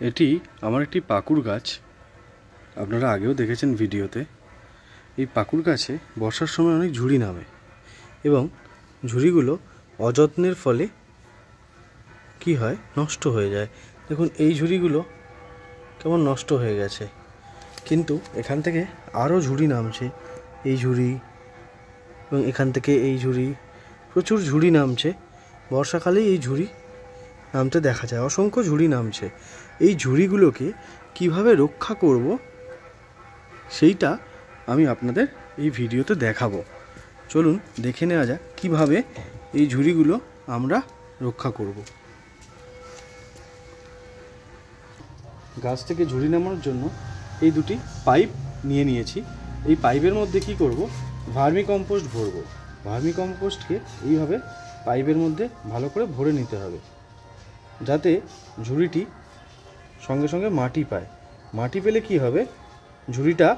এটি আমার একটি পাকুড় গাছ। আপনারা আগেও দেখেছেন ভিডিওতে। এই পাকুড় গাছে বর্ষার সময় অনেক ঝুড়ি নামে এবং ঝুড়িগুলো অযত্নের ফলে কি হয়, নষ্ট হয়ে যায়। দেখুন এই ঝুড়িগুলো কেমন নষ্ট হয়ে গেছে, কিন্তু এখান থেকে আরও ঝুড়ি নামছে। এই ঝুড়ি এবং এখান থেকে এই ঝুড়ি, প্রচুর ঝুড়ি নামছে। বর্ষাকালেই এই ঝুড়ি নামতে দেখা যায়, অসংখ্য ঝুড়ি নামছে। এই ঝুড়িগুলোকে কিভাবে রক্ষা করব সেইটা আমি আপনাদের এই ভিডিওতে দেখাবো। চলুন দেখে নেওয়া যাক কিভাবে এই ঝুড়িগুলো আমরা রক্ষা করব। গাছ থেকে ঝুড়ি নামানোর জন্য এই দুটি পাইপ নিয়ে নিয়েছি। এই পাইপের মধ্যে কি করব, ভার্মি কম্পোস্ট ভরবো। ভার্মি কম্পোস্টকে এইভাবে পাইপের মধ্যে ভালো করে ভরে নিতে হবে, যাতে ঝুড়িটি সঙ্গে সঙ্গে মাটি পায়। মাটি পেলে কি হবে, ঝুড়িটা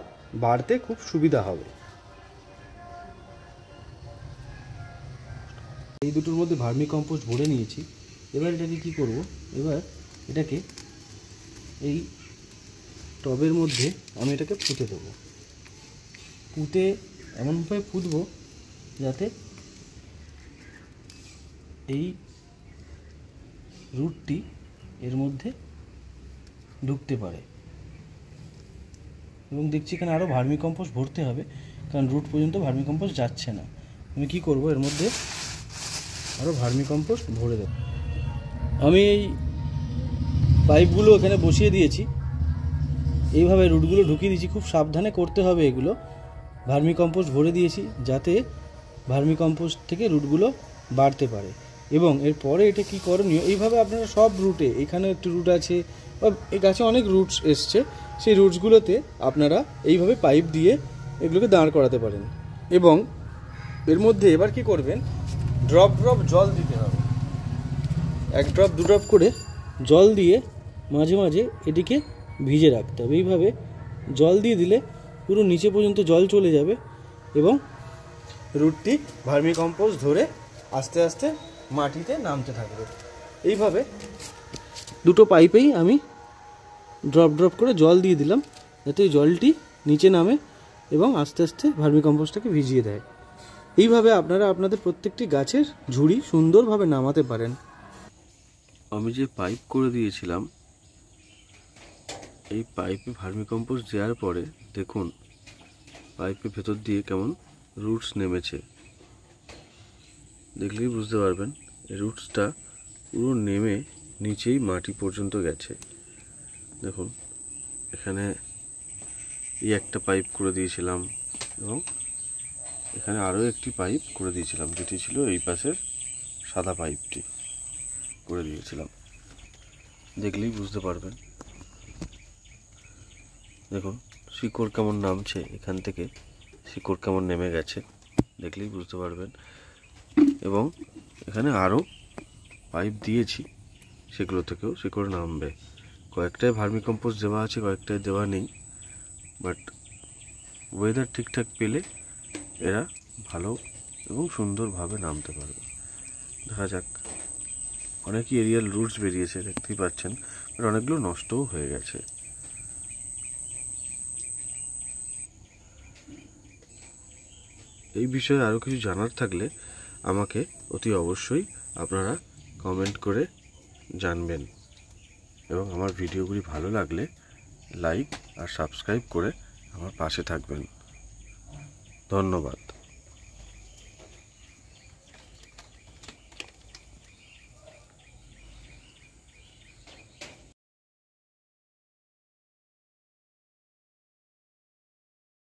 বাড়তে খুব সুবিধা হবে। এই দুটোর মধ্যে ভার্মি কম্পোস্ট ভরে নিয়েছি। এবার এটাকে কি করব, এবার এটাকে এই টবের মধ্যে আমি এটাকে পুঁতে দেবো। পুঁতে এমনভাবে পুঁতবো যাতে এই রুটটি এর মধ্যে ঢুকতে পারে। এবং দেখছি এখানে আরও ভার্মি কম্পোস্ট ভরতে হবে, কারণ রুট পর্যন্ত ভার্মি কম্পোস্ট যাচ্ছে না। আমি কি করব, এর মধ্যে আরও ভার্মি কম্পোস্ট ভরে দেব। আমি এই পাইপগুলো এখানে বসিয়ে দিয়েছি, এইভাবে রুটগুলো ঢুকিয়ে দিয়েছি। খুব সাবধানে করতে হবে এগুলো। ভার্মি কম্পোস্ট ভরে দিয়েছি যাতে ভার্মি কম্পোস্ট থেকে রুটগুলো বাড়তে পারে। এবং এরপরে এটা কি করণীয়, এইভাবে আপনারা সব রুটে, এখানে একটু রুট আছে বা এই গাছে অনেক রুটস এসছে, সেই রুটসগুলোতে আপনারা এইভাবে পাইপ দিয়ে এগুলোকে দাঁড় করাতে পারেন। এবং এর মধ্যে এবার কি করবেন, ড্রপ ড্রপ জল দিতে হবে। 1 ড্রপ 2 ড্রপ করে জল দিয়ে মাঝে মাঝে এটিকে ভিজে রাখতে হবে। এইভাবে জল দিয়ে দিলে পুরো নিচে পর্যন্ত জল চলে যাবে এবং রুটটি ভার্মি কম্পোস্ট ধরে আস্তে আস্তে মাটিতে নামতে থাকবে। এইভাবে দুটো পাইপেই আমি ড্রপ ড্রপ করে জল দিয়ে দিলাম, যাতে জলটি নিচে নামে এবং আস্তে আস্তে ভার্মি কম্পোস্টটাকে ভিজিয়ে দেয়। এইভাবে আপনারা আপনাদের প্রত্যেকটি গাছের ঝুড়ি সুন্দরভাবে নামাতে পারেন। আমি যে পাইপ করে দিয়েছিলাম, এই পাইপে ভার্মি কম্পোস্ট দেওয়ার পরে দেখুন পাইপের ভেতর দিয়ে কেমন রুটস নেমেছে। দেখলেই বুঝতে পারবেন এই রুটসটা পুরো নেমে নিচেই মাটি পর্যন্ত গেছে। দেখুন এখানে এই একটা পাইপ করে দিয়েছিলাম এবং এখানে আরও একটি পাইপ করে দিয়েছিলাম, যেটি ছিল এই পাশের সাদা পাইপটি করে দিয়েছিলাম। দেখলেই বুঝতে পারবেন। দেখুন শিকড় কেমন নামছে, এখান থেকে শিকড় কেমন নেমে গেছে, দেখলেই বুঝতে পারবেন। এবং এখানে আরও পাইপ দিয়েছি, সেগুলো থেকেও শিকড় নামবে। কয়েকটায় ভার্মি কম্পোস্ট দেওয়া আছে, কয়েকটায় দেওয়া নেই। বাট ওয়েদার ঠিকঠাক পেলে এরা ভালো এবং সুন্দরভাবে নামতে পারবে। দেখা যাক। অনেকই এরিয়াল রুটস বেরিয়েছে, দেখতেই পাচ্ছেন, বাট অনেকগুলো নষ্টও হয়ে গেছে। এই বিষয়ে আরও কিছু জানার থাকলে আমাকে অতি অবশ্যই আপনারা কমেন্ট করে জানবেন। এবং আমার ভিডিওগুলি ভালো লাগলে লাইক আর সাবস্ক্রাইব করে আমার পাশে থাকবেন। ধন্যবাদ।